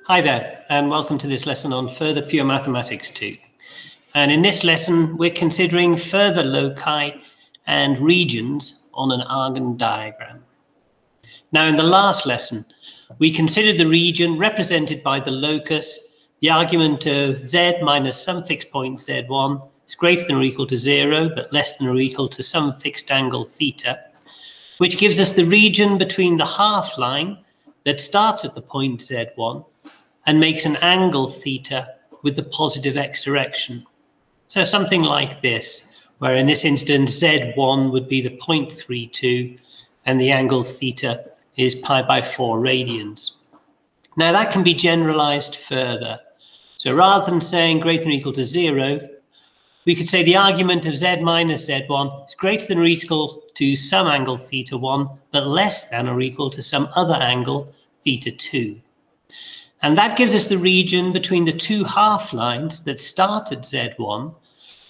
Hi there, and welcome to this lesson on Further Pure Mathematics 2. And in this lesson, we're considering further loci and regions on an Argand diagram. Now, in the last lesson, we considered the region represented by the locus. The argument of z minus some fixed point z1 is greater than or equal to 0, but less than or equal to some fixed angle theta, which gives us the region between the half line that starts at the point z1 and makes an angle theta with the positive x direction. So something like this, where in this instance z1 would be the 0.32 and the angle theta is pi by 4 radians. Now that can be generalized further. So rather than saying greater than or equal to 0, we could say the argument of z minus z1 is greater than or equal to some angle theta 1, but less than or equal to some other angle theta 2. And that gives us the region between the two half lines that start at z1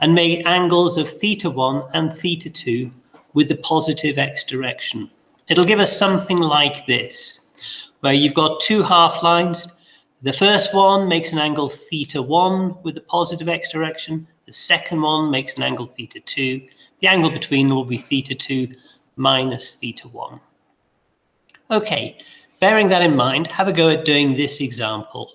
and make angles of theta 1 and theta 2 with the positive x direction. It'll give us something like this, where you've got two half lines. The first one makes an angle theta 1 with the positive x direction. The second one makes an angle theta 2. The angle between them will be theta 2 minus theta 1. Okay. Bearing that in mind, have a go at doing this example.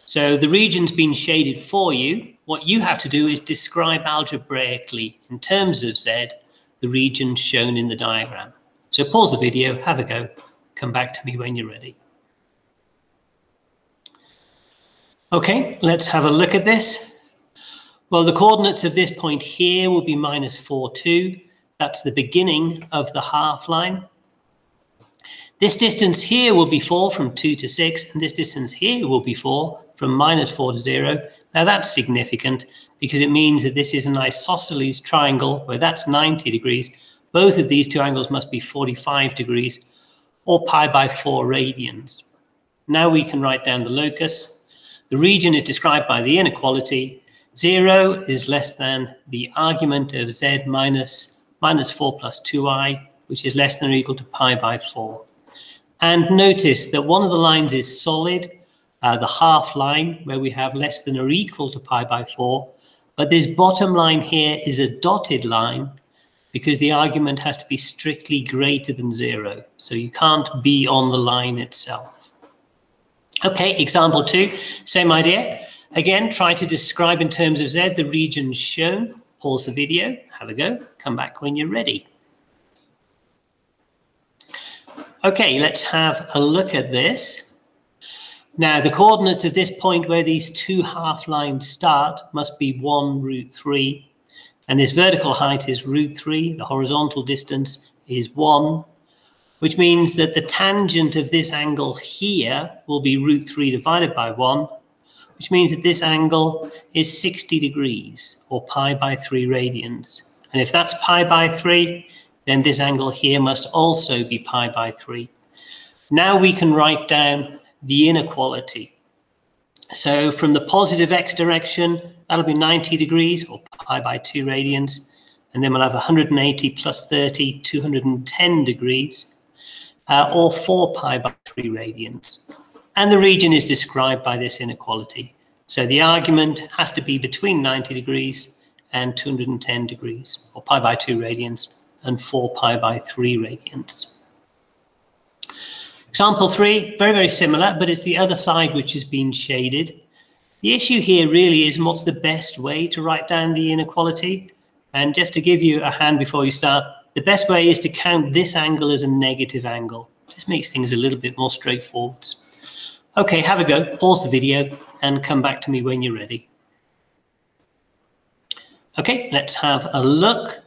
So the region's been shaded for you. What you have to do is describe algebraically, in terms of z, the region shown in the diagram. So pause the video, have a go, come back to me when you're ready. Okay, let's have a look at this. Well, the coordinates of this point here will be minus 4, 2. That's the beginning of the half line. This distance here will be 4 from 2 to 6, and this distance here will be 4 from minus 4 to 0. Now that's significant because it means that this is an isosceles triangle where that's 90 degrees. Both of these two angles must be 45 degrees or pi by 4 radians. Now we can write down the locus. The region is described by the inequality. 0 is less than the argument of z minus 4 plus 2i, which is less than or equal to pi by 4. And notice that one of the lines is solid, the half line, where we have less than or equal to pi by 4. But this bottom line here is a dotted line because the argument has to be strictly greater than 0. So you can't be on the line itself. Okay, example 2, same idea. Again, try to describe in terms of z the region shown. Pause the video, have a go, come back when you're ready. Okay, let's have a look at this. Now, the coordinates of this point where these two half lines start must be 1 root 3. And this vertical height is root 3. The horizontal distance is 1, which means that the tangent of this angle here will be root 3 divided by 1, which means that this angle is 60 degrees or pi by 3 radians. And if that's pi by 3, then this angle here must also be pi by 3. Now we can write down the inequality. So from the positive x direction, that'll be 90 degrees or pi by 2 radians. And then we'll have 180 plus 30, 210 degrees, or 4 pi by 3 radians. And the region is described by this inequality. So the argument has to be between 90 degrees and 210 degrees, or pi by 2 radians. And 4 pi by 3 radians. Example 3, very, very similar, but it's the other side which has been shaded. The issue here really is what's the best way to write down the inequality. And just to give you a hand before you start, the best way is to count this angle as a negative angle. This makes things a little bit more straightforward. Okay, have a go, pause the video, and come back to me when you're ready. Okay, let's have a look.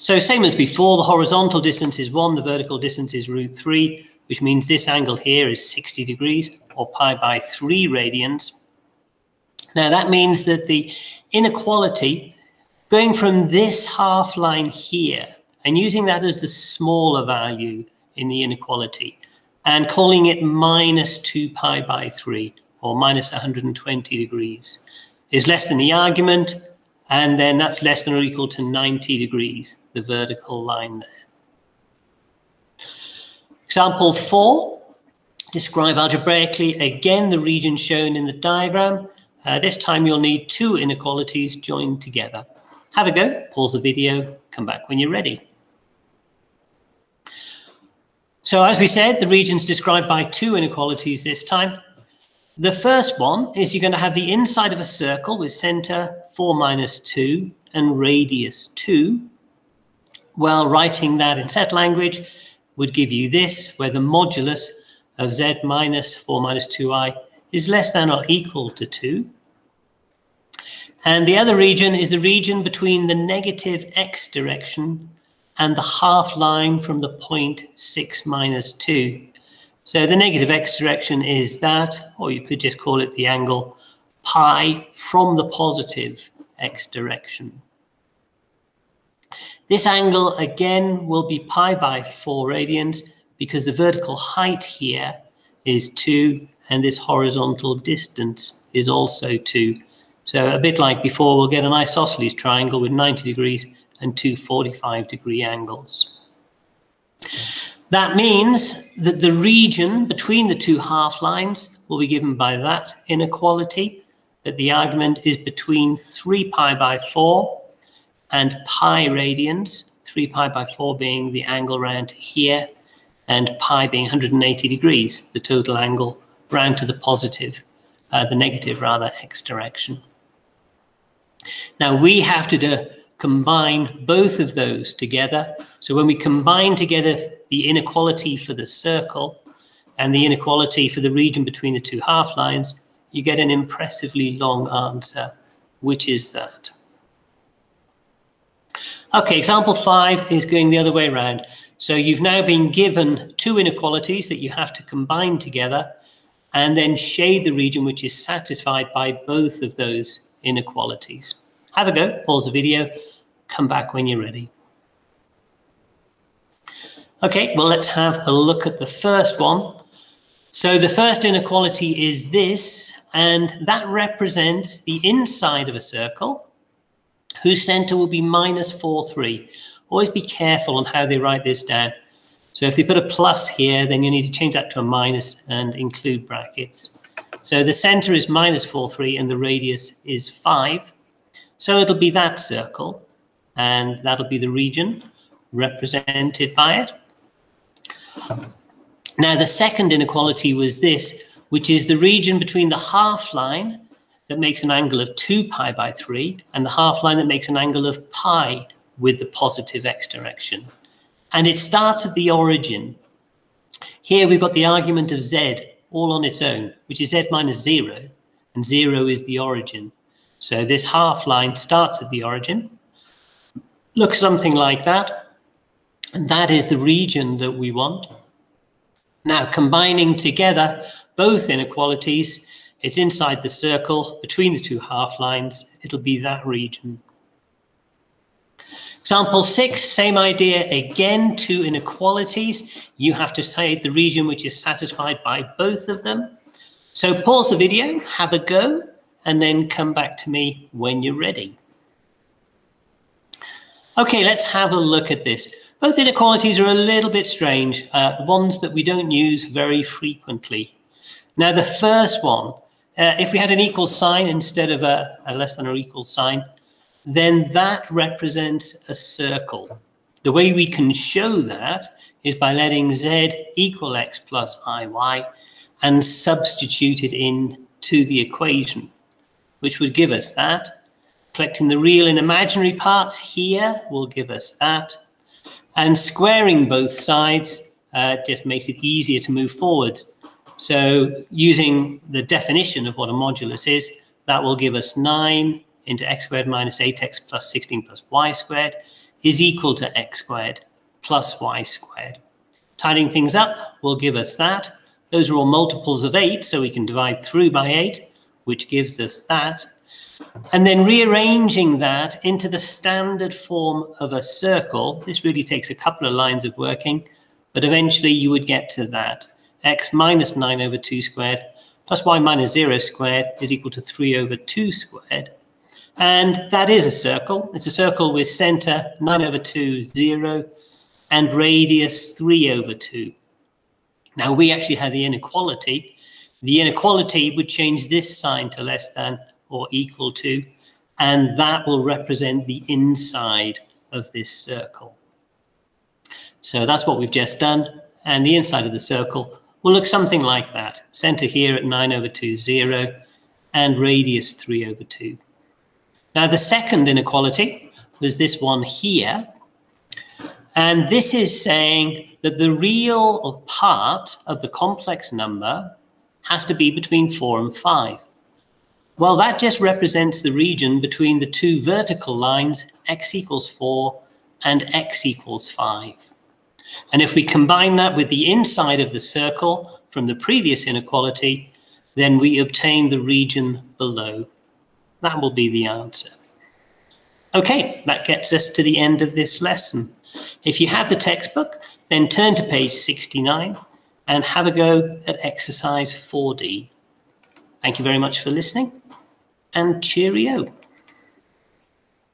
So same as before, the horizontal distance is 1, the vertical distance is root 3, which means this angle here is 60 degrees or pi by 3 radians. Now that means that the inequality, going from this half line here and using that as the smaller value in the inequality and calling it minus 2 pi by 3 or minus 120 degrees is less than the argument. And then that's less than or equal to 90 degrees, the vertical line there. Example 4, describe algebraically again the region shown in the diagram. This time you'll need two inequalities joined together. Have a go, pause the video, come back when you're ready. So as we said, the region's described by two inequalities this time. The first one is you're going to have the inside of a circle with center 4 minus 2 and radius 2. Well, writing that in set language would give you this, where the modulus of z minus 4 minus 2i is less than or equal to 2. And the other region is the region between the negative x direction and the half line from the point 6 minus 2. So the negative x direction is that, or you could just call it the angle pi from the positive x direction. This angle again will be pi by 4 radians because the vertical height here is 2 and this horizontal distance is also 2. So a bit like before, we'll get an isosceles triangle with 90 degrees and two 45-degree angles. That means that the region between the two half lines will be given by that inequality, that the argument is between 3 pi by 4 and pi radians, 3 pi by 4 being the angle round to here, and pi being 180 degrees, the total angle round to the positive, the negative rather, x direction. Now we have to combine both of those together. So when we combine together the inequality for the circle and the inequality for the region between the two half lines, you get an impressively long answer, which is that. Okay, example 5 is going the other way around. So you've now been given two inequalities that you have to combine together and then shade the region which is satisfied by both of those inequalities. Have a go, pause the video, come back when you're ready. Okay, well, let's have a look at the first one. So the first inequality is this, and that represents the inside of a circle whose center will be minus 4, 3. Always be careful on how they write this down. So if they put a plus here, then you need to change that to a minus and include brackets. So the center is minus 4, 3, and the radius is 5. So it'll be that circle, and that'll be the region represented by it. Now, the second inequality was this, which is the region between the half line that makes an angle of 2 pi by 3 and the half line that makes an angle of pi with the positive x direction. And it starts at the origin. Here we've got the argument of z all on its own, which is z minus 0, and 0 is the origin. So this half line starts at the origin, looks something like that, and that is the region that we want. Now, combining together both inequalities, it's inside the circle between the two half lines, it'll be that region. Example 6, same idea again, two inequalities. You have to say the region which is satisfied by both of them. So pause the video, have a go, and then come back to me when you're ready. Okay, let's have a look at this. Both inequalities are a little bit strange, the ones that we don't use very frequently. Now, the first one, if we had an equal sign instead of a less than or equal sign, then that represents a circle. The way we can show that is by letting z equal x plus iy and substitute it into the equation, which would give us that. Collecting the real and imaginary parts here will give us that. And squaring both sides just makes it easier to move forward. So using the definition of what a modulus is, that will give us 9 into x squared minus 8x plus 16 plus y squared is equal to x squared plus y squared. Tidying things up will give us that. Those are all multiples of 8, so we can divide through by 8, which gives us that. And then rearranging that into the standard form of a circle, this really takes a couple of lines of working, but eventually you would get to that. X minus 9 over 2 squared plus y minus 0 squared is equal to 3 over 2 squared. And that is a circle. It's a circle with center 9 over 2, 0, and radius 3 over 2. Now we actually have the inequality. The inequality would change this sign to less than or equal to, and that will represent the inside of this circle. So that's what we've just done, and the inside of the circle will look something like that. Center here at 9/2, 0, and radius 3/2. Now the second inequality was this one here, and this is saying that the real part of the complex number has to be between 4 and 5. Well, that just represents the region between the two vertical lines, x equals 4 and x equals 5. And if we combine that with the inside of the circle from the previous inequality, then we obtain the region below. That will be the answer. Okay, that gets us to the end of this lesson. If you have the textbook, then turn to page 69 and have a go at exercise 4D. Thank you very much for listening, and cheerio.